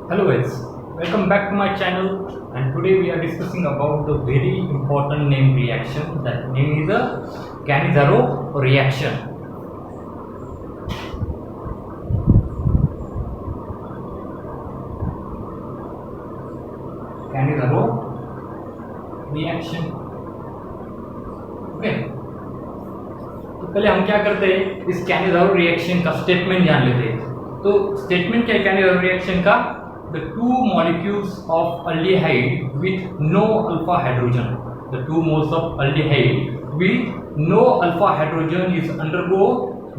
Hello guys, welcome back to my channel, and today we are discussing about the very important name reaction. That name is the Cannizzaro reaction. Cannizzaro reaction. Okay, तो पहले हम क्या करते हैं, इस Cannizzaro reaction का statement जान लेते हैं। तो स्टेटमेंट क्या है कैनिज़ारो रिएक्शन का? The two molecules of aldehyde with no alpha hydrogen. The two moles of aldehyde with no alpha hydrogen is undergo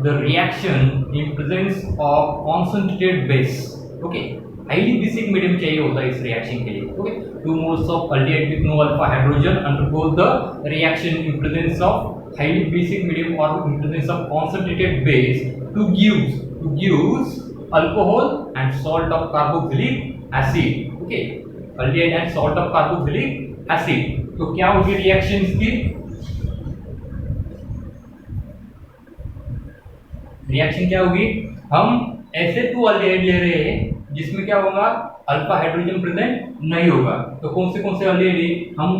the reaction in presence of concentrated base. Okay, highly basic medium चाहिए होता है इस reaction के लिए. Okay, two moles of aldehyde with no alpha hydrogen undergo the reaction in presence of highly basic medium or in presence of concentrated base to give alcohol and salt of carboxylic acid. Okay, aldehyde and salt of carboxylic acid. तो क्या होगी reaction इसकी? Reaction क्या होगी? हम ऐसे to aldehyde ले रहे हैं जिसमें क्या होगा, अल्फा हाइड्रोजन प्रेजेंट नहीं होगा. तो कौन से aldehyde हम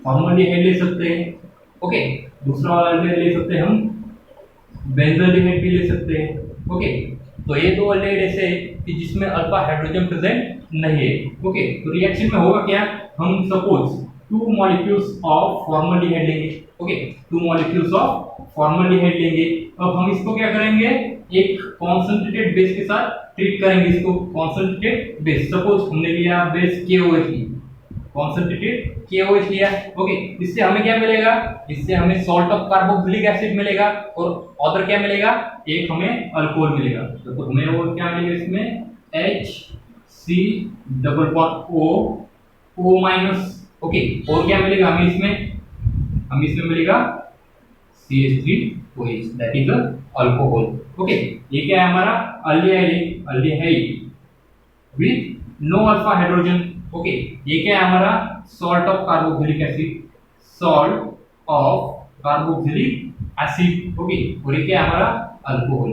फॉर्मल्डिहाइड ले सकते हैं. ओके, दूसरा वाला aldehyde ले सकते हैं हम बेंजल्डिहाइड भी ले सकते हैं. ओके, तो ये दो aldehyde ऐसे कि जिसमें अल्फा हाइड्रोजन प्रेजेंट नहीं है. ओके, तो रिएक्शन में होगा क्या, हम suppose two molecules of formaldehyde लेंगे. Okay, two molecules of formaldehyde लेंगे. अब हम इसको क्या करेंगे, एक कॉन्सेंट्रेटेड बेस के साथ ट्रीट करेंगे. इसको कॉन्सेंट्रेटेड बेस, सपोज हमने लिया बेस KOH, कॉन्सेंट्रेटेड KOH लिया. ओके, इससे हमें क्या मिलेगा, इससे हमें सॉल्ट ऑफ कार्बोक्सिलिक एसिड मिलेगा और अदर क्या मिलेगा, एक हमें अल्कोहल मिलेगा. तो हमें और क्या मिलेगा इसमें, HC++O माइनस. ओके, और क्या मिलेगा हमें इसमें मिलेगा CH3OH, that is alcohol. Okay, ये क्या है हमारा aldehyde with no alpha hydrogen. Okay, ये क्या है हमारा salt of carboxylic acid, salt of carboxylic acid. Okay, और ये क्या है हमारा अल्कोहल.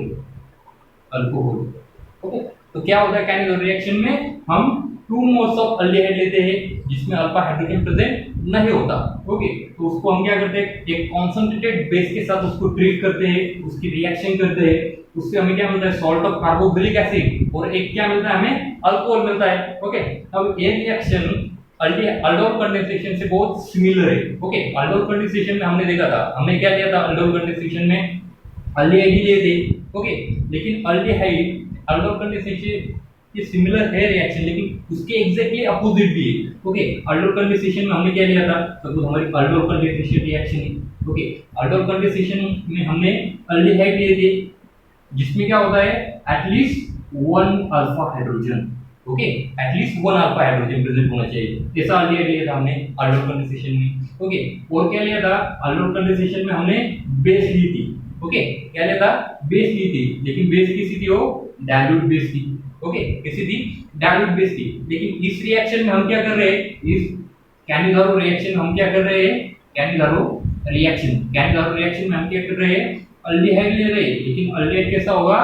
ओके, तो क्या होता है कैनिज़ारो रिएक्शन में, हम टू मोल्स ऑफ अल्डिहाइड लेते हैं जिसमें अल्फा हाइड्रोजन प्रेजेंट नहीं होता. ओके, तो उसको हम क्या करते हैं, एक कॉन्सेंट्रेटेड बेस के साथ उसको ट्रीट करते हैं, उसकी रिएक्शन करते हैं. उससे हमें क्या मिलता है, सॉल्ट ऑफ कार्बोक्सिलिक एसिड, और एक क्या मिलता है हमें, अल्कोहल मिलता है. ओके, अब ये रिएक्शन अल्डोल कंडेंसेशन से बहुत सिमिलर है. ओके, अल्डोल कंडेंसेशन में हमने देखा था, हमने क्या लिया था अल्डोल कंडेंसेशन में, अल्डिहाइड ही लिए थे. ओके, लेकिन अल्डोल कंडेंसेशन ये सिमिलर है रिएक्शन, लेकिन उसके एग्जैक्टली अपोजिट भी है. ओके, अल्डोल कंडेंसेशन में हमने क्या लिया था, सपोज हमारी अल्डोल कंडेंसेशन रिएक्शन है. ओके, अल्डोल कंडेंसेशन में हमने अल्डिहाइड लिए थे जिसमें क्या होता है, at least one alpha hydrogen. Okay, at least one alpha hydrogen present होना चाहिए. ऐसा अल्डिहाइड लिया था हमने अल्डोल कंडेंसेशन में. ओके, और क्या लिया था, अल्डोल कंडेंसेशन में हमने बेस ली थी. ओके, क्या लिया था, बेस ली थी, लेकिन बेस किसी थी, वो डाइल्यूट बेस थी. ओके, किसी थी डाइल्यूट बेस थी. लेकिन इस रिएक्शन में हम क्या कर रहे हैं, इस कैनिज़ारो रिएक्शन में हम क्या कर रहे हैं, कैनिज़ारो रिएक्शन में हम क्या कर रहे हैं, अल्डिहाइड ले रहे हैं, लेकिन अल्डिहाइड कैसा होगा,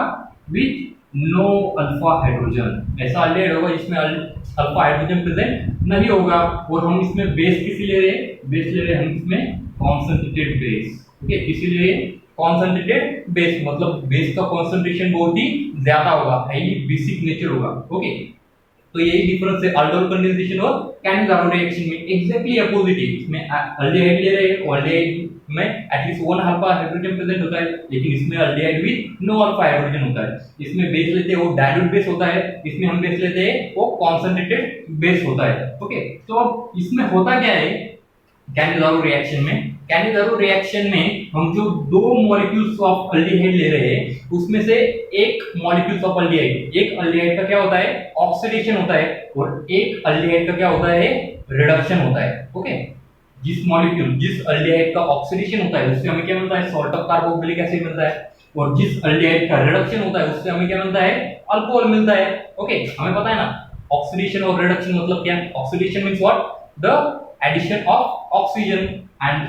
विथ नो अल्फा हाइड्रोजन. ऐसा अल्डिहाइड होगा जिसमें अल्फा हाइड्रोजन प्रेजेंट नहीं होगा. और हम इसमें बेस किसी ले रहे हैं, हम इसमें कॉन्सेंट्रेटेड बेस. ओके, किसी ले रहे हैं कॉन्सेंट्रेटेड बेस, मतलब बेस का कॉन्सेंट्रेशन बहुत ही ज्यादा होगा, हाईली बेसिक नेचर होगा. ओके, तो यही डिफरेंस है अल्डोल कंडेंसेशन और कैनिज़ारो रिएक्शन में. एग्जैक्टली अपोजिट है. इसमें अल्डिहाइड ले रहे हैं, अल्डिहाइड में at least one alpha hydrogen present होता है, लेकिन इसमें aldehyde with no alpha hydrogen होता है. इसमें बेस लेते हैं वो डाइल्यूट बेस होता है, इसमें हम बेस लेते हैं वो कॉन्सेंट्रेटेड बेस होता है. ओके, तो अब इसमें होता क्या है कैनिज़ारो रिएक्शन में हम जो दो मॉलिक्यूल्स ऑफ अल्डिहाइड ले रहे हैं उसमें से एक मॉलिक्यूल्स ऑफ अल्डिहाइड, एक अल्डिहाइड का क्या होता है, ऑक्सीडेशन होता है, और एक अल्डिहाइड का क्या होता है, रिडक्शन होता है. ओके, जिस अल्डिहाइड का ऑक्सीडेशन होता है उससे हमें क्या मिलता है, सॉल्ट ऑफ कार्बोक्सिलिक एसिड मिलता है, और जिस अल्डिहाइड का रिडक्शन होता है उससे हमें क्या मिलता है, अल्कोहल मिलता है. ओके, हमें पता है ना ऑक्सीडेशन और रिडक्शन मतलब क्या. Oxidation means what, the addition of oxygen, and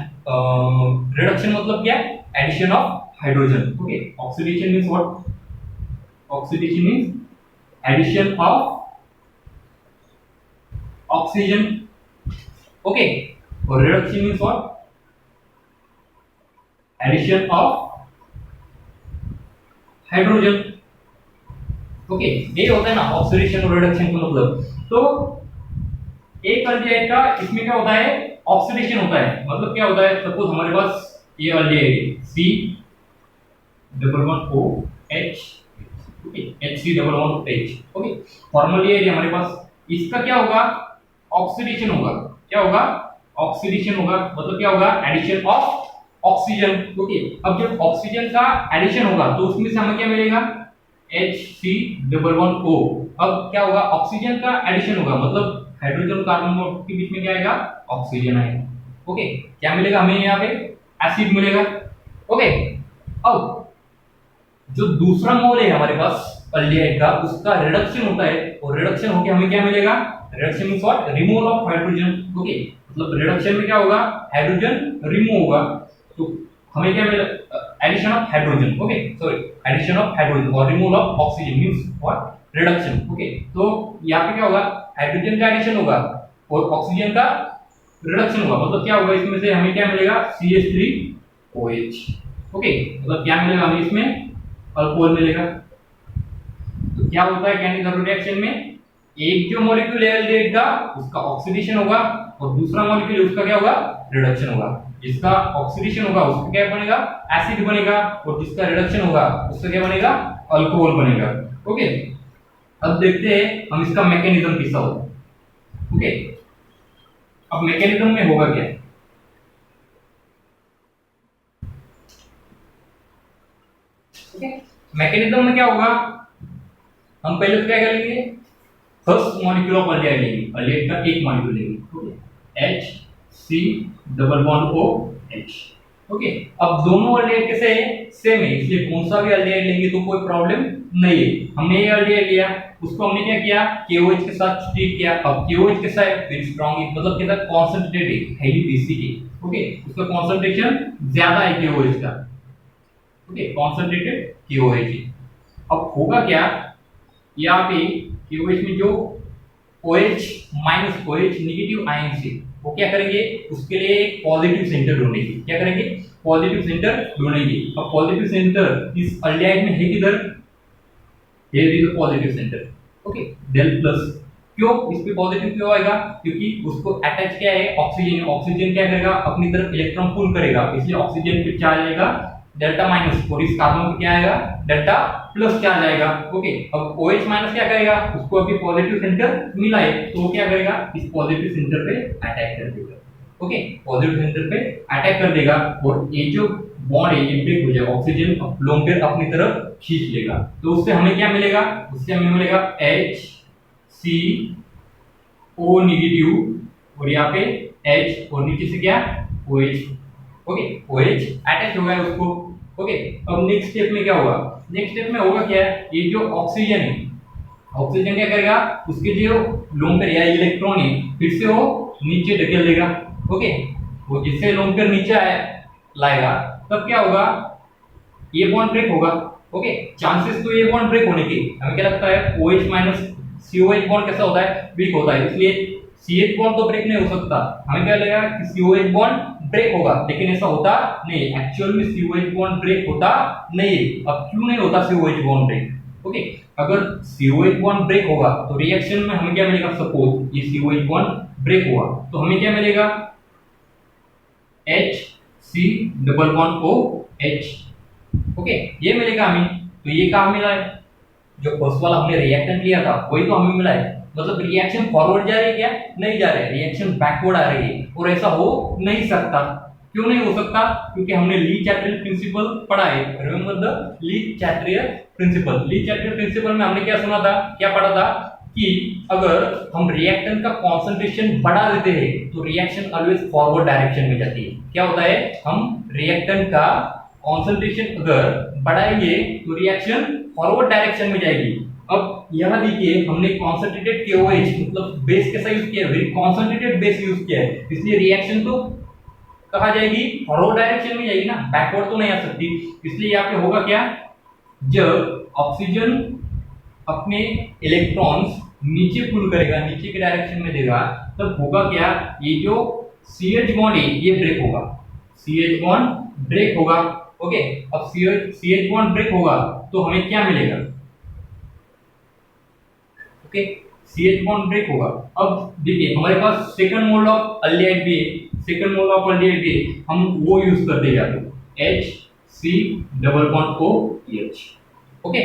reduction मतलब क्या, addition of hydrogen. Okay, oxidation means what? Oxidation means addition of oxygen, okay, और reduction means what, addition of hydrogen, okay, ये होता है ना ऑक्सीडेशन और रिडक्शन का मतलब। तो एक अल्डिहाइड का इसमें क्या होता है, ऑक्सीडेशन होता है, मतलब क्या होता है, सपोज हमारे पास ये aldehyde C double one O H, okay, H double one H, okay, formula ये है हमारे पास, इसका क्या होगा, ऑक्सीडेशन होगा, क्या होगा, ऑक्सीडेशन होगा, मतलब क्या होगा, एडिशन ऑफ ऑक्सीजन, ओके। अब जब ऑक्सीजन का एडिशन होगा तो उसमें से हमें क्या मिलेगा, HC डबल वन O। अब क्या होगा, ऑक्सीजन का एडिशन होगा, मतलब हाइड्रोजन कार्बन के बीच में क्या आएगा, ऑक्सीजन आएगा, ओके। क्या मिलेगा हमें यहाँ पे, एसिड मिलेगा, ओके। अब जो दूसरा मोल है हमारे पास अल्डिहाइड का, उसका रिडक्शन होता है, और रिडक्शन होके हमें क्या मिलेगा, reduction means what, removal of hydrogen, okay, मतलब रिडक्शन में क्या होगा, हाइड्रोजन रिमूव होगा, तो हमें क्या मिला, addition of hydrogen, okay, sorry, addition of hydrogen और removal of oxygen means what, reduction, okay. तो यहाँ पे क्या होगा, हाइड्रोजन का एडिशन होगा और ऑक्सीजन का रिडक्शन होगा, मतलब क्या होगा, इसमें से हमें क्या मिलेगा, CH3OH, ओके, मतलब क्या मिलेगा हमें, इसमें अल्कोहल मिलेगा। तो क्या होता है कैंडी रिएक्शन में, एक जो मॉलिक्यूल है अल्डिहाइड का उसका ऑक्सीडेशन होगा और दूसरा मॉलिक्यूल उसका क्या होगा, रिडक्शन होगा। जिसका ऑक्सीडेशन होगा उसका क्या बनेगा, एसिड बनेगा, और जिसका रिडक्शन होगा उसका क्या बनेगा, अल्कोहल बनेगा, ओके। अब देखते हैं हम इसका मैकेनिज्म कैसा होगा, ओके। अब मैकेनिज्म में होगा क्या, ओके, मैकेनिज्म में क्या होगा, हम पहले तो क्या करेंगे, फर्स्ट मॉलिक्यूल ऑफ अल्डिहाइड लेंगे, अल्डिहाइड का एक मॉलिक्यूल लेंगे, okay, HC double bond OH, okay. अब दोनों अल्डिहाइड कैसे है, सेम है, इसलिए कौन सा भी अल्डिहाइड लेंगे तो कोई प्रॉब्लम नहीं है। हमने ये अल्डिहाइड लिया, उसको हमने क्या किया, KOH के साथ ट्रीट किया। अब KOH कैसा है, वेरी स्ट्रांग है, मतलब कैसा, कॉन्सेंट्रेटेड है, हाईली बेसिक, ओके, उसका कॉन्सेंट्रेशन ज्यादा है KOH का, ओके, कॉन्सेंट्रेटेड KOH है। अब होगा क्या, यहाँ पे KOH में जो OH minus OH negative ion से वो क्या करेंगे, उसके लिए एक पॉजिटिव सेंटर ढूंढेंगे, क्या करेंगे, पॉजिटिव सेंटर ढूंढेंगे। अब पॉजिटिव सेंटर इस अल्डिहाइड में है किधर, here is the positive centre, okay, del plus. क्यों इस पे पॉजिटिव क्यों आएगा, क्योंकि उसको अटैच क्या है, ऑक्सीजन, ऑक्सीजन क्या करेगा, अपनी तरफ इलेक्ट्रॉन पुल करेगा, इसलिए ऑक्सीजन पे चार्ज आएगा डेल्टा माइनस, और इस कार्बन पे क्या आएगा, डेल्टा प्लस चार्ज आएगा, ओके। अब OH माइनस क्या करेगा, उसको अभी पॉजिटिव सेंटर मिला है तो वो क्या करेगा, इस पॉजिटिव सेंटर पे अटैक कर देगा, ओके, पॉजिटिव सेंटर पे अटैक कर देगा, और ये जो बॉन्ड है ये ब्रेक हो जाएगा, ऑक्सीजन लोन पेयर अपनी तरफ खींच लेगा, तो उससे हमें क्या मिलेगा, उससे हमें मिलेगा HCO नेगेटिव, और यहाँ पे H, और नीचे से क्या, OH, ओके, OH अटैच हो गया उसको, ओके। अब नेक्स्ट स्टेप में क्या होगा, नेक्स्ट स्टेप में होगा क्या, ये जो ऑक्सीजन है, ऑक्सीजन क्या करेगा, उसके जो लोन पेयर या इलेक्ट्रॉन है फिर से वो नीचे ढकेल देगा, ओके। वो जिससे लोन पेयर नीचे लाएगा तब क्या होगा, ये बॉन्ड ब्रेक होगा, ओके। चांसेस तो ये बॉन्ड ब्रेक होने के, हमें क्या लगता है, OH माइनस COH बॉन्ड कैसा होता है, वीक होता है, इसलिए CH बॉन्ड तो ब्रेक नहीं हो सकता, हमें क्या लगेगा कि COH बॉन्ड ब्रेक होगा, लेकिन ऐसा होता नहीं, एक्चुअल में COH बॉन्ड ब्रेक होता नहीं है। अब क्यों नहीं होता COH बॉन्ड ब्रेक, ओके, अगर COH बॉन्ड ब्रेक होगा तो रिएक्शन में हमें क्या मिलेगा, सपोज ये COH बॉन्ड ब्रेक हुआ तो हमें क्या मिलेगा, HC double bond OH, okay, ये मिलेगा हमें। तो ये कहाँ मिला है, जो फर्स्ट वाला हमने रिएक्टेंट लिया था वही तो हमें मिला है, मतलब रिएक्शन फॉरवर्ड जा रही है क्या, नहीं जा रही है, रिएक्शन बैकवर्ड आ रही है, और ऐसा हो नहीं सकता। क्यों नहीं हो सकता, क्योंकि हमने ली चैटरियल प्रिंसिपल पढ़ा है, remember the Le Chatelier principle. Le Chatelier principle में हमने क्या सुना था, क्या पढ़ा था, कि अगर हम रिएक्टेंट का कॉन्सेंट्रेशन बढ़ा देते हैं तो रिएक्शन ऑलवेज फॉरवर्ड डायरेक्शन में जाती है। क्या होता है, हम रिएक्टेंट का कॉन्सेंट्रेशन अगर बढ़ाएंगे तो रिएक्शन फॉरवर्ड डायरेक्शन में जाएगी। अब यहां देखिए हमने कॉन्सेंट्रेटेड KOH मतलब बेस कैसा यूज किया है, वेरी कॉन्सेंट्रेटेड बेस यूज किया है, इसलिए रिएक्शन तो कहा जाएगी फॉरवर्ड डायरेक्शन में जाएगी ना, बैकवर्ड तो नहीं आ सकती। इसलिए यहाँ पे होगा क्या, जब ऑक्सीजन अपने इलेक्ट्रॉन्स नीचे पुल करेगा, नीचे के डायरेक्शन में देगा, तब होगा क्या, ये जो CH बॉन्ड है ये ब्रेक होगा, CH बॉन्ड ब्रेक होगा। ओके, अब CH बॉन्ड ब्रेक होगा तो हमें क्या मिलेगा, ओके, CH बॉन्ड ब्रेक होगा। अब देखिए हमारे पास सेकंड मोल ऑफ अल्डिहाइड भी है, सेकंड मोल ऑफ अल्डिहाइड भी है, हम वो यूज करते जाते हैं, HC double bond OH। Okay,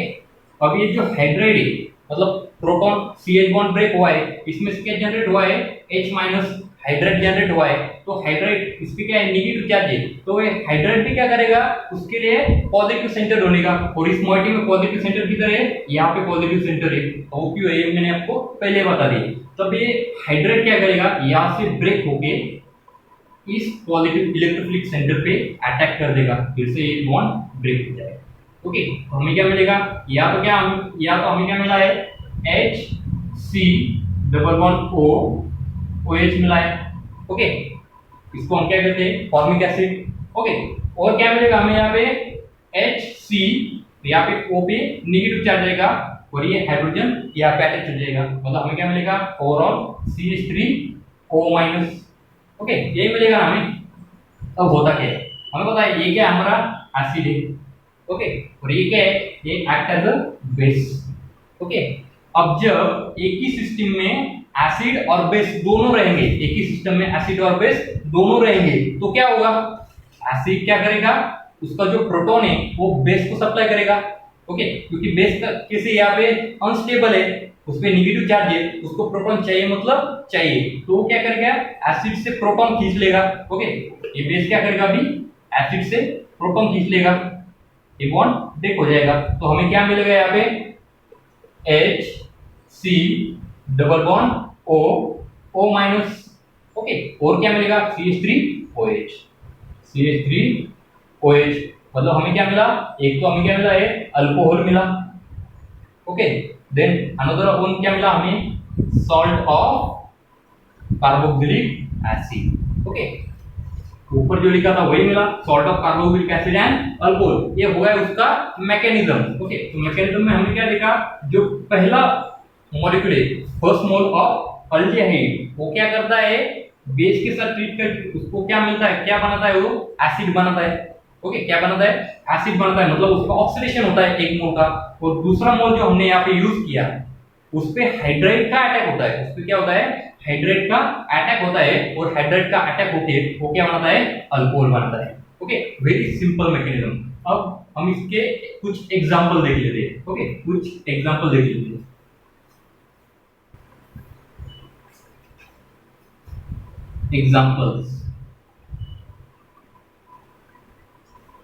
अब ये जो हाइड्राइड है, मतलब प्रोटॉन CH बॉन्ड ब्रेक हुआ है, इसमें से क्या जनरेट हुआ है, H माइनस हाइड्राइड जनरेट हुआ है। तो हाइड्राइड इस पे क्या है, नेगेटिव चार्ज है, तो ये हाइड्राइड भी क्या करेगा, उसके लिए पॉजिटिव सेंटर होने का, और इस मॉइटी में पॉजिटिव सेंटर किधर है, यहाँ पे पॉजिटिव सेंटर है, तो क्यों है ये मैंने आपको पहले बता दी। तब ये हाइड्राइड क्या करेगा, यहाँ से ब्रेक होके इस पॉजिटिव इलेक्ट्रोफिलिक सेंटर पे अटैक कर देगा, फिर से ये बॉन्ड ब्रेक हो जाएगा। ओके, तो हमें क्या मिलेगा, या तो हमें क्या मिला है, HC डबल बॉन्ड OH मिला है। ओके, इसको हम क्या कहते हैं, फॉर्मिक एसिड। ओके, और क्या मिलेगा हमें यहाँ पे, HC, यहाँ पे O पे नेगेटिव चार्ज आएगा, और ये हाइड्रोजन यहाँ पे अटैच हो जाएगा, मतलब हमें क्या मिलेगा, ओवरऑल CH3O-। ओके, ये मिलेगा हमें। अब होता क्या है, हमें पता है ये क्या हमारा एसिड है। ओके, और ये क्या है, ये act as a base. Okay, अब जब एक ही सिस्टम में एसिड और बेस दोनों रहेंगे, एक ही सिस्टम में एसिड और बेस दोनों रहेंगे, तो क्या होगा, एसिड क्या करेगा, उसका जो प्रोटॉन है वो बेस को सप्लाई करेगा। ओके, क्योंकि बेस का कैसे यहाँ पे अनस्टेबल है, उस पे नेगेटिव चार्ज है, उसको प्रोटॉन चाहिए, मतलब चाहिए, तो वो क्या करेगा, एसिड से प्रोटॉन खींच लेगा। ओके, ये बेस क्या करेगा, अभी एसिड से प्रोटॉन खींच लेगा, ये बॉन्ड ब्रेक हो जाएगा। तो हमें क्या मिलेगा यहाँ पे, HC double bond O minus. Okay, और क्या मिलेगा, CH3OH, CH3OH, मतलब हमें क्या मिला, एक तो हमें क्या मिला है, अल्कोहल मिला। ओके, देन अनदर वन क्या मिला हमें, salt of carboxylic acid. Okay, ऊपर जो लिखा था वही मिला, salt of carboxylic acid and alcohol, ये हो गया उसका मैकेनिज्म। ओके, तो मैकेनिज्म में हमने क्या देखा, जो पहला मॉलिक्यूल है, फर्स्ट मोल ऑफ अल्डिहाइड, वो क्या करता है, बेस के साथ ट्रीट करके उसको क्या मिलता है, क्या बनाता है, वो एसिड बनाता है। ओके, क्या बनाता है, एसिड बनाता है, मतलब उसका ऑक्सीडेशन होता है एक मोल का, और दूसरा मोल जो हमने यहाँ पे यूज किया उस पे हाइड्राइड का अटैक होता है, उस पे क्या होता है, हाइड्राइड का अटैक होता है, और हाइड्राइड का अटैक होके वो क्या बनाता है, अल्कोहल बनाता है। Okay, very simple mechanism. अब हम इसके कुछ एग्जांपल देख लेते हैं। ओके, कुछ एग्जांपल देख लेते हैं। एग्जांपल्स।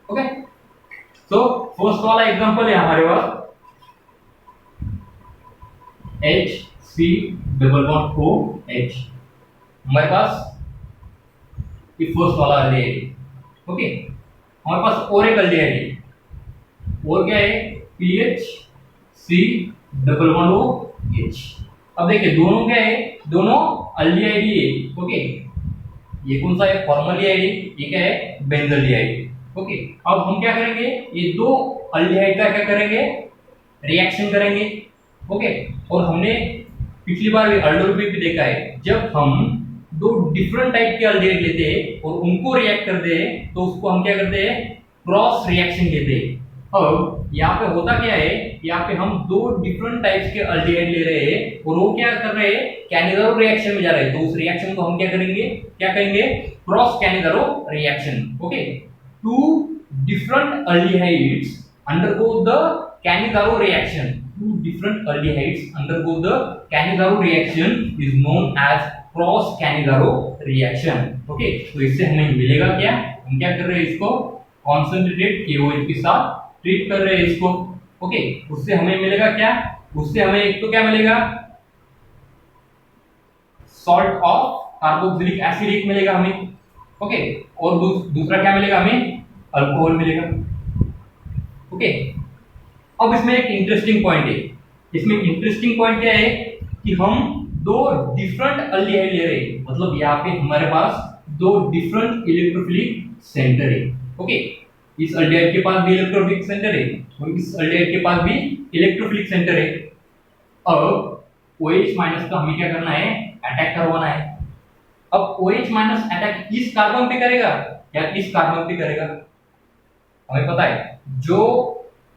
ओके, तो फर्स्ट वाला एग्जांपल है हमारे पास HC डबल बॉन्ड OH, हमारे पास ये फर्स्ट वाला अल्डिहाइड। ओके, हमारे पास और एक अल्डिहाइड है, और क्या है, PHC डबल बॉन्ड OH। अब देखिए दोनों क्या है, दोनों अल्डिहाइड ही है। ओके, ये कौन सा है, फॉर्मल्डिहाइड है, ये क्या है, बेंजल्डिहाइड। ओके, अब हम क्या करेंगे, ये दो अल्डिहाइड का क्या करेंगे, रिएक्शन करेंगे। ओके, और हमने पिछली बार भी अल्डोल में भी देखा है, जब हम दो डिफरेंट टाइप के अल्डिहाइड लेते हैं और उनको रिएक्ट करते हैं तो उसको हम क्या करते हैं, क्रॉस रिएक्शन कहते हैं। अब यहाँ पे होता क्या है, यहाँ पे हम दो डिफरेंट टाइप्स के अल्डिहाइड ले रहे हैं और वो क्या कर रहे हैं, कैनिजारो रिएक्शन में जा रहे हैं, तो उस रिएक्शन को हम क्या करेंगे, क्या कहेंगे, cross Cannizzaro reaction. Okay, two different aldehydes undergo the Cannizzaro reaction. Two different aldehydes undergo the Cannizzaro reaction is known as cross Cannizzaro reaction. Okay, तो इससे हमें मिलेगा क्या, हम क्या कर रहे हैं, इसको concentrated KOH के साथ ट्रीट कर रहे हैं इसको। ओके, उससे हमें मिलेगा क्या, उससे हमें एक तो क्या मिलेगा, सॉल्ट ऑफ कार्बोक्सिलिक एसिड एक मिलेगा हमें। ओके, और दूसरा क्या मिलेगा हमें, अल्कोहल मिलेगा। ओके, अब इसमें एक इंटरेस्टिंग पॉइंट है, इसमें इंटरेस्टिंग पॉइंट क्या है कि हम दो डिफरेंट अल्डिहाइड ले रहे हैं, मतलब यहाँ पे हमारे पास दो डिफरेंट इलेक्ट्रोफिलिक सेंटर है। ओके, इस अल्डिहाइड के पास भी इलेक्ट्रोफिलिक सेंटर है और इस अल्डिहाइड के पास भी इलेक्ट्रोफिलिक सेंटर है। अब OH माइनस का हमें क्या करना है, अटैक करवाना है। अब OH माइनस अटैक इस कार्बन पे करेगा या इस कार्बन पे करेगा? हमें पता है जो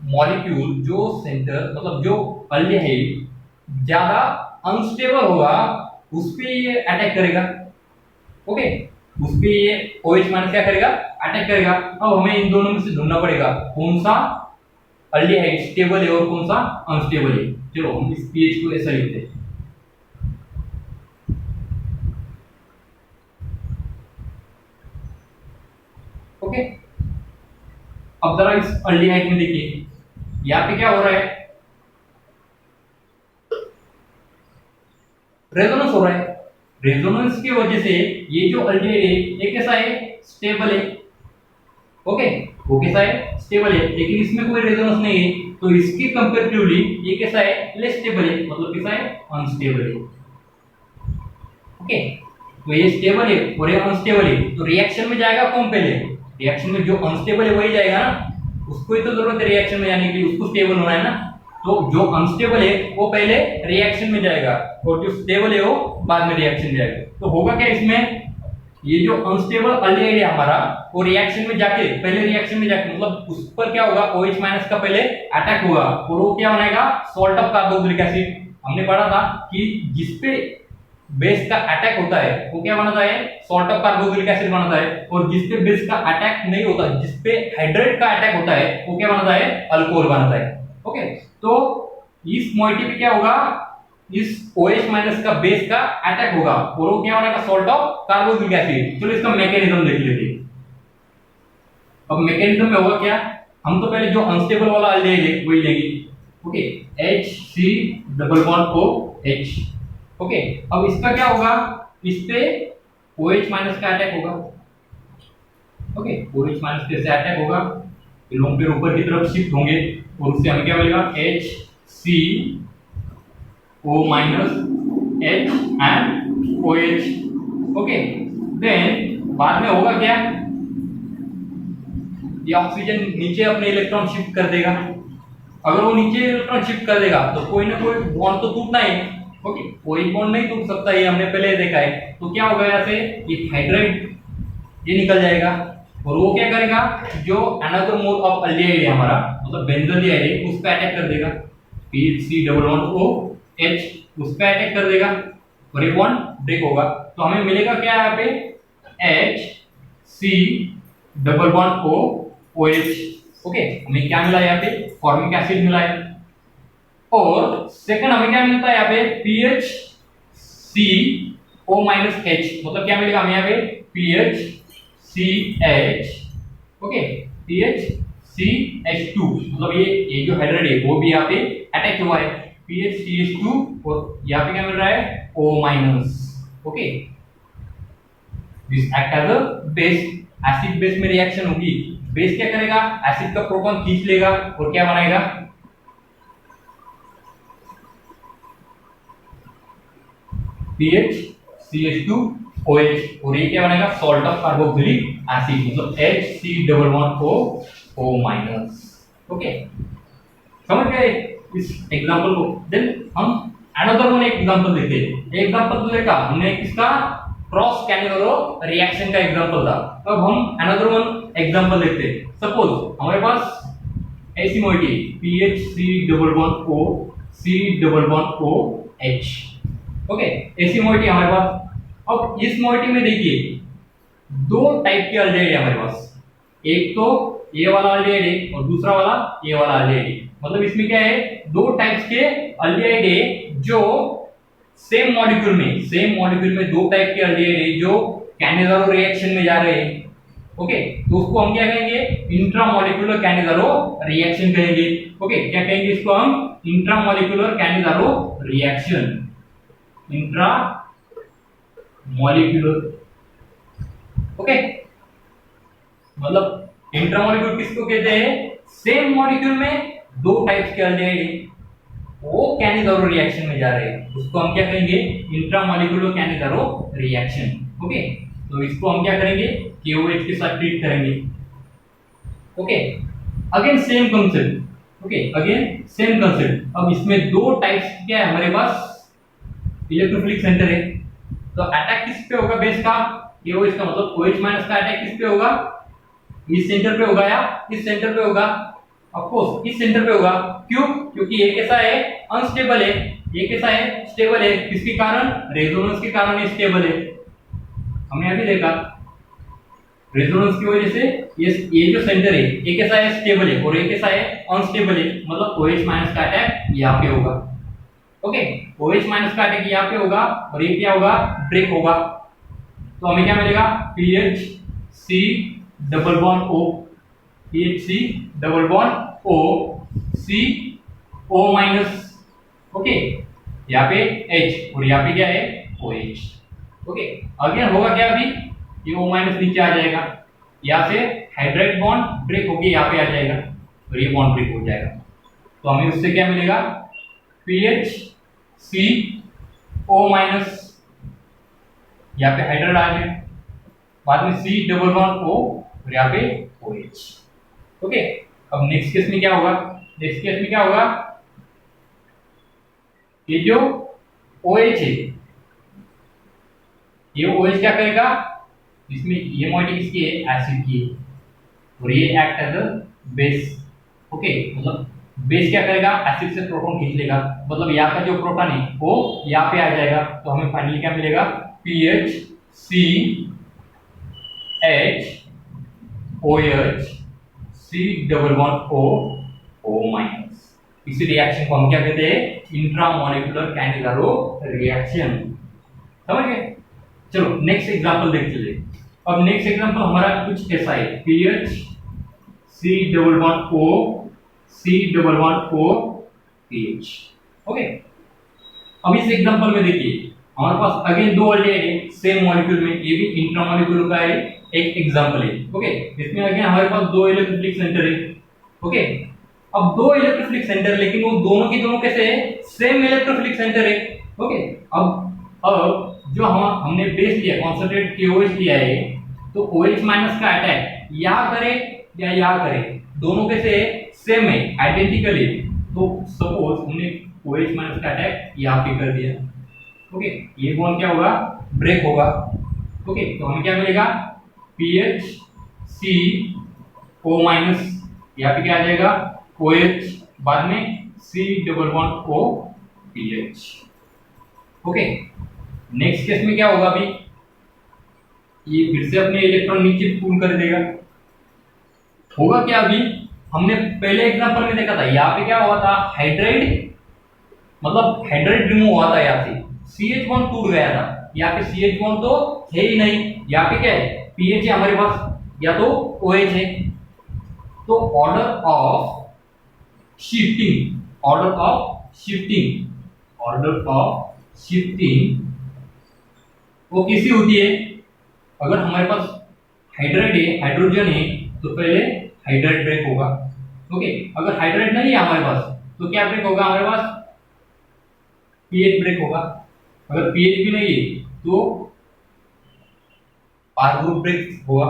मॉलिक्यूल, जो सेंटर मतलब जो अल्डिहाइड ज्यादा अनस्टेबल होगा उस पे ये अटैक करेगा। ओके, उस पे ये OH माइनस क्या करेगा, अटैक करेगा। अब हमें इन दोनों में से ढूंढना पड़ेगा कौन सा अल्डिहाइड स्टेबल है और कौन सा अनस्टेबल है। चलो हम इस पीएच को ऐसा लिखते हैं। ओके, अब जरा इस अल्डिहाइड में देखिए, यहाँ पे क्या हो रहा है, रेजोनेंस हो रहा है। रेजोनेंस की वजह से ये जो अल्डिहाइड है ये कैसा है, स्टेबल है। ओके, वो कैसा है, स्टेबल है, लेकिन इसमें कोई रेजोनेंस नहीं है, तो इसके कंपैरेटिवली ये कैसा है, लेस स्टेबल है, मतलब कैसा है, अनस्टेबल है। ओके, तो ये स्टेबल है और ये अनस्टेबल है, तो रिएक्शन में जाएगा कौन पहले, रिएक्शन में जो अनस्टेबल है वही जाएगा ना, उसको ही तो जरूरत है रिएक्शन में जाने के लिए, उसको स्टेबल होना है ना। तो जो अनस्टेबल है वो पहले रिएक्शन में जाएगा और जो स्टेबल है वो बाद में रिएक्शन में जाएगा। तो होगा क्या इसमें, ये जो अनस्टेबल अल्डिहाइड है हमारा वो रिएक्शन में जाके, पहले रिएक्शन में जाके मतलब उस पर क्या होगा, OH माइनस का पहले अटैक होगा और वो क्या बनाएगा, सॉल्ट ऑफ कार्बोक्सिलिक एसिड। हमने पढ़ा था कि जिसपे बेस का अटैक होता है वो क्या बनाता है, सॉल्ट ऑफ कार्बोक्सिलिक एसिड बनाता है, और जिसपे बेस का अटैक नहीं होता, जिसपे हाइड्रेट का अटैक होता है वो क्या बनाता है, अल्कोहल बनाता है। ओके, तो इस मॉइटी पे क्या होगा, इस OH माइनस का बेस का अटैक होगा और वो क्या बनेगा, सॉल्ट ऑफ कार्बोक्सिलिक एसिड। चलो इसका मैकेनिज्म देख लेते हैं। अब मैकेनिज्म में होगा क्या, हम तो पहले जो अनस्टेबल वाला अल्डिहाइड है वही लेंगे। Okay, HC++OH। ओके, अब इसका क्या होगा, इस पे OH माइनस का अटैक होगा। ओके, OH माइनस पे से अटैक होगा, लोन पे ऊपर की तरफ शिफ्ट होंगे और उससे हमें क्या मिलेगा, HCO minus H and OH। Okay, then बाद में होगा क्या, ये ऑक्सीजन नीचे अपने इलेक्ट्रॉन शिफ्ट कर देगा। अगर वो नीचे इलेक्ट्रॉन शिफ्ट कर देगा तो कोई ना कोई बॉन्ड तो टूटना है। ओके, कोई बॉन्ड नहीं टूट सकता, ये हमने पहले देखा है। तो क्या होगा, यहाँ से ये हाइड्राइड ये निकल जाएगा और वो क्या करेगा, जो अनदर मोल ऑफ अल्डिहाइड है हमारा, मतलब बेंजोअल्डिहाइड है, उस पे अटैक कर देगा, PHC++OH उस पे अटैक कर देगा और ये बॉन्ड ब्रेक होगा। तो हमें मिलेगा क्या यहाँ पे, HC++OH। ओके, हमें क्या मिला यहाँ पे, फॉर्मिक एसिड मिला है। और सेकंड हमें क्या मिलता है यहाँ पे, PHCO-H, मतलब क्या मिलेगा हमें यहाँ पे, PHCH। ओके, PHCH2, मतलब ये जो हाइड्राइड है वो भी यहाँ पे अटैक हुआ है, PHCH2, और यहाँ पे क्या मिल रहा है, O-। Okay, this act as a base, acid base में रिएक्शन होगी, बेस क्या करेगा, एसिड का प्रोटॉन खींच लेगा और क्या बनाएगा, PHCH2OH, और ये क्या बनेगा, सॉल्ट ऑफ कार्बोक्सिलिक एसिड, मतलब HC++O-। ओके, समझ गए इस एग्जांपल को। देन हम अनदर वन एग्जांपल देखते हैं। एग्जांपल तो देखा हमने किसका, क्रॉस कैनिवरो रिएक्शन का एग्जांपल था। अब हम अनदर वन एग्जांपल देखते हैं। सपोज हमारे पास ऐसी मॉइटी PHC++OC++OH। ओके, ऐसी मॉइटी हमारे पास। अब इस मॉइटी में देखिए दो टाइप के अल्डिहाइड है हमारे पास, एक तो ये वाला अल्डिहाइड है और दूसरा वाला ये वाला अल्डिहाइड है। मतलब इसमें क्या है, दो टाइप्स के अल्डिहाइड है जो सेम मॉलिक्यूल में दो टाइप के अल्डिहाइड है जो कैनिजारो रिएक्शन में जा रहे हैं। ओके, तो उसको हम क्या कहेंगे, इंट्रामॉलिक्यूलर कैनिजारो रिएक्शन कहेंगे। ओके, क्या कहेंगे इसको हम, intramolecular Cannizzaro reaction, intramolecular. Okay, मतलब इंट्रामॉलिक्यूलर किसको कहते हैं, सेम मॉलिक्यूल में दो टाइप्स के अल्डिहाइड है वो कैनिजारो रिएक्शन में जा रहे हैं, उसको हम क्या कहेंगे, इंट्रामॉलिक्यूलर कैनिजारो रिएक्शन। ओके, तो इसको हम क्या करेंगे, KOH के साथ ट्रीट करेंगे। Okay, again same concept, okay, again same concept. अब इसमें दो टाइप्स क्या है हमारे पास, इलेक्ट्रोफिलिक सेंटर है, तो अटैक किस पे होगा बेस का, KOH का मतलब OH माइनस का अटैक किस पे होगा, इस सेंटर पे होगा या इस सेंटर पे होगा, ऑफ कोर्स इस सेंटर पे होगा। क्यों, क्योंकि ये कैसा है, अनस्टेबल है, ये कैसा है, स्टेबल है, किसके कारण, रेजोनेंस के कारण ये स्टेबल है। हमने अभी देखा रेजोनेंस की वजह से ये जो सेंटर है ये कैसा है, स्टेबल है, और ये कैसा है, अनस्टेबल है, मतलब OH माइनस का अटैक यहाँ पे होगा। ओके, OH माइनस का अटैक यहाँ पे होगा और ये क्या होगा, ब्रेक होगा। तो हमें क्या मिलेगा, PHC double bond O, PHC double bond O, CO minus, okay, यहाँ पे H और यहाँ पे क्या है, OH। ओके, अगेन होगा क्या, अभी ये O माइनस नीचे आ जाएगा, यहाँ से हाइड्राइड बॉन्ड ब्रेक होके यहाँ पे आ जाएगा और ये बॉन्ड ब्रेक हो जाएगा। तो हमें उससे क्या मिलेगा, PHCO माइनस, यहाँ पे हाइड्राइड आ जाएगा, बाद में C डबल बॉन्ड O और यहाँ पे OH। ओके, अब नेक्स्ट केस में क्या होगा, नेक्स्ट केस में क्या होगा, ये जो OH है, ये OH क्या करेगा, इसमें ये मॉइटी किसकी है, एसिड की है, और ये act as a base. Okay, मतलब बेस क्या करेगा, एसिड से प्रोटॉन खींच लेगा, मतलब यहाँ का जो प्रोटॉन है वो यहाँ पे आ जाएगा। तो हमें फाइनली क्या मिलेगा, PHCHOH C double bond O minus. इसी रिएक्शन को हम क्या कहते हैं, इंट्रामोलिकुलर कैनिलारो रिएक्शन। समझ गए, चलो नेक्स्ट एग्जांपल देख चलिए। अब नेक्स्ट एग्जांपल हमारा कुछ ऐसा है, PHC double bond O C double bond O PH। Okay, अब इस एग्जांपल में देखिए हमारे पास अगेन दो अल्डेहाइड है सेम मॉलिक्यूल में, ये भी इंट्रामोलिकुलर का है एक एग्जांपल है। ओके, इसमें अगेन हमारे पास दो इलेक्ट्रोफिलिक सेंटर है। ओके, अब दो इलेक्ट्रोफिलिक सेंटर, लेकिन वो दोनों की दोनों कैसे है, सेम इलेक्ट्रोफिलिक सेंटर है। ओके, अब जो हमने बेस लिया, कॉन्सेंट्रेट KOH लिया है, तो OH माइनस का अटैक यहाँ करे या यहाँ करे, दोनों कैसे है, सेम है, आइडेंटिकल है। तो सपोज हमने OH माइनस का अटैक यहाँ पे कर दिया, ओके, ये बॉन्ड क्या होगा, ब्रेक होगा। ओके, तो हमें क्या मिलेगा, PHCO माइनस, यहाँ पे क्या आ जाएगा, OH, बाद में C double bond O PH। Okay, next case में क्या होगा, अभी ये फिर से अपने इलेक्ट्रॉन नीचे पुल कर देगा। होगा क्या, अभी हमने पहले एग्जांपल में देखा था, यहाँ पे क्या हुआ था, हाइड्राइड, मतलब हाइड्राइड रिमूव हुआ था, यहाँ से CH बॉन्ड टूट गया था, यहाँ पे CH बॉन्ड तो है ही नहीं, यहाँ पे क्या है, PH है हमारे पास, या तो OH है। तो order of shifting, order of shifting वो कैसी होती है, अगर हमारे पास हाइड्राइड है, हाइड्रोजन है, तो पहले हाइड्राइड ब्रेक होगा। ओके, अगर हाइड्राइड नहीं है हमारे पास, तो क्या ब्रेक होगा हमारे पास, PH ब्रेक होगा। अगर PH भी नहीं है तो R ग्रुप ब्रेक होगा।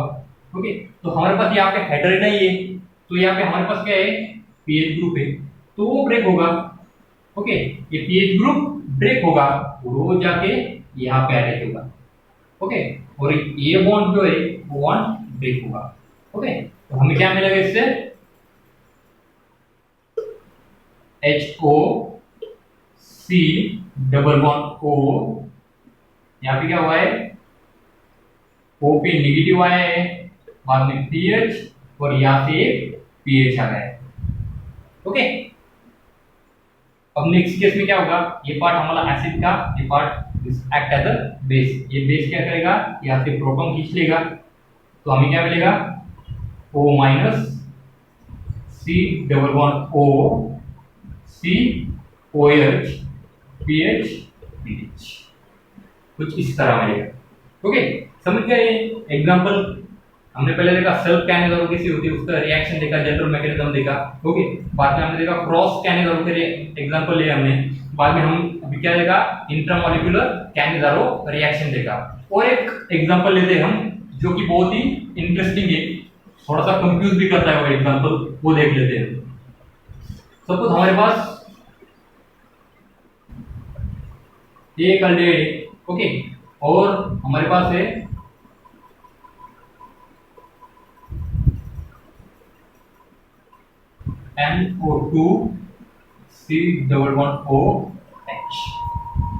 ओके, तो हमारे पास यहाँ पे हाइड्राइड नहीं है, तो यहाँ पे हमारे पास क्या है, PH ग्रुप है, तो वो ब्रेक होगा। ओके, ये PH ग्रुप ब्रेक होगा, वो जाके यहाँ पे अटैच होगा। ओके, और ये बॉन्ड जो है वो बॉन्ड ब्रेक होगा। ओके, तो हमें क्या मिलेगा इससे, HO C double bond O, यहाँ पे क्या हुआ है, O पे नेगेटिव आया है, बाद में PH और यहाँ से PH आ गया है। ओके, अब नेक्स्ट केस में क्या होगा, ये पार्ट हमारा एसिड का, ये part act as a base, ये बेस क्या करेगा, यहाँ से प्रोटॉन खींच लेगा, तो हमें क्या मिलेगा, O minus C double bond O C OH PH PH, कुछ इस तरह मिलेगा। ओके, समझ गए एग्जांपल। हमने पहले देखा सेल्फ कैनिलारो कैसी होती है, उसका रिएक्शन देखा, जनरल मैकेनिज्म देखा। ओके, बाद में हमने देखा क्रॉस कैनिलारो के एग्जांपल लिया हमने, बाद में हम अभी क्या देखा, इंट्रामोलिकुलर कैनिलारो रिएक्शन देखा। और एक एग्जांपल लेते हैं हम, जो कि बहुत ही इंटरेस्टिंग है, थोड़ा सा कंफ्यूज भी करता है वो एग्जांपल, वो देख लेते हैं। सपोज हमारे पास एक अल्डिहाइड है, ओके, और हमारे पास है NO2 C++OH,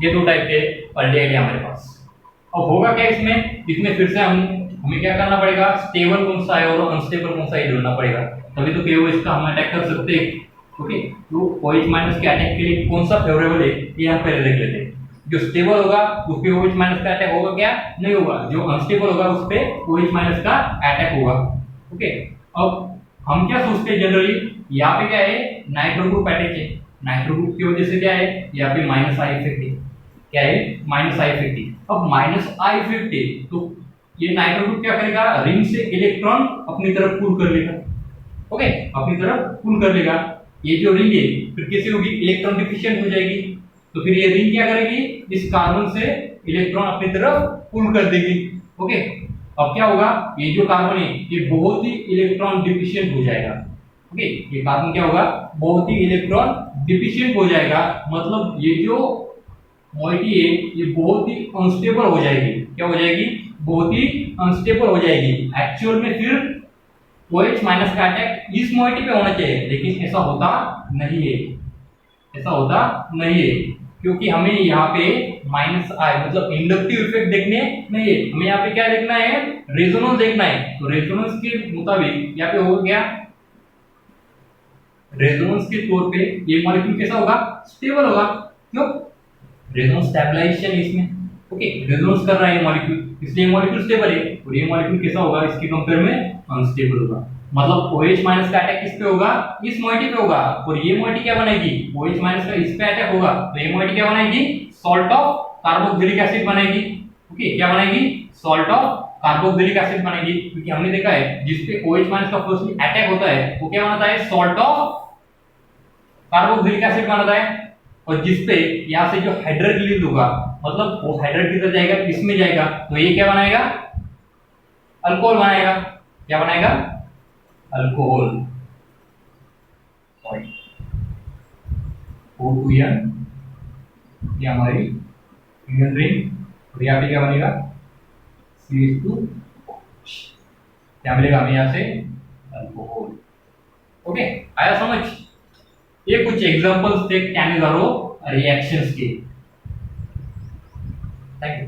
ये दो टाइप के अल्डिहाइड है हमारे पास। अब होगा क्या इसमें, फिर से हमें क्या करना पड़ेगा, स्टेबल कौन सा है और अनस्टेबल कौन सा है ढूंढना पड़ेगा, तभी तो KOH का हम अटैक कर सकते हैं। ओके, तो OH माइनस के अटैक के लिए कौन सा फेवरेबल है ये हम पहले देख लेते हैं। जो स्टेबल होगा उस पे OH माइनस का अटैक होगा क्या, नहीं होगा। जो अनस्टेबल होगा उस पे OH माइनस का अटैक होगा। ओके, अब हम क्या सोचते हैं जनरली, यहाँ पे क्या है, नाइट्रो ग्रुप अटैक है, नाइट्रो ग्रुप की वजह से क्या है, यहाँ पे माइनस आई इफेक्ट है, क्या है, माइनस आई इफेक्ट है। अब माइनस आई इफेक्ट है तो ये नाइट्रो ग्रुप क्या करेगा, रिंग से इलेक्ट्रॉन अपनी तरफ पुल कर लेगा। ओके, अपनी तरफ पुल कर लेगा। ये जो रिंग है फिर कैसे होगी, इलेक्ट्रॉन डिफिशिएंट हो जाएगी, तो फिर ये रिंग क्या करेगी, इस कार्बन से इलेक्ट्रॉन अपनी तरफ पुल कर देगी। ओके, अब क्या होगा, ये जो कार्बन है ये बहुत ही इलेक्ट्रॉन डिफिशिएंट हो जाएगा। ओके, ये कार्बन क्या होगा, बहुत ही इलेक्ट्रॉन डिफिशिएंट हो जाएगा, मतलब ये जो मॉइटी है ये बहुत ही अनस्टेबल हो जाएगी। क्या हो जाएगी, बहुत ही अनस्टेबल हो जाएगी। एक्चुअल में फिर OH माइनस का अटैक इस मॉइटी पे होना चाहिए, लेकिन ऐसा होता नहीं है, ऐसा होता नहीं है, क्योंकि हमें यहाँ पे माइनस आई मतलब इंडक्टिव इफेक्ट देखने नहीं है, हमें यहाँ पे क्या देखना है, रेजोनेंस देखना है। तो रेजोनेंस के मुताबिक यहाँ पे होगा क्या, रेजोनेंस के तौर पे ये मॉलिक्यूल कैसा होगा, स्टेबल होगा। क्यों, रेजोनेंस स्टेबलाइजेशन इसमें। ओके, रेजोनेंस कर रहा है मॉलिक्यूल, इसलिए मॉलिक्यूल स्टेबल है, और ये मॉलिक्यूल कैसा होगा, इसके कंपेयर में अनस्टेबल होगा। मतलब OH माइनस का अटैक किस पे होगा, इस मॉइटी पे होगा, और ये मॉइटी क्या बनाएगी, OH माइनस का इस पे अटैक होगा तो ये मॉइटी क्या बनाएगी, सॉल्ट ऑफ कार्बोक्सिलिक एसिड बनाएगी। ओके, क्या बनाएगी, सॉल्ट ऑफ कार्बोक्सिलिक एसिड बनेगी, क्योंकि हमने देखा है जिस पे OH माइनस का फर्स्टली अटैक होता है वो क्या बनाता है, सॉल्ट ऑफ कार्बोक्सिलिक एसिड बनाता है। और जिस पे यहाँ से जो हाइड्रोजन रिलीज होगा, मतलब वो हाइड्रोजन किधर जाएगा, इसमें जाएगा, तो ये क्या बनाएगा, अल्कोहल बनाएगा। क्या बनाएगा, अल्कोहल। सॉरी, O2N, ये हमारी यूनियन रिंग, और यहाँ पे क्या बनेगा, CH2, क्या मिलेगा हमें यहाँ से, अल्कोहल। ओके, आया समझ। ये कुछ एग्जांपल्स थे कैनेगारो रिएक्शंस के। Thank you.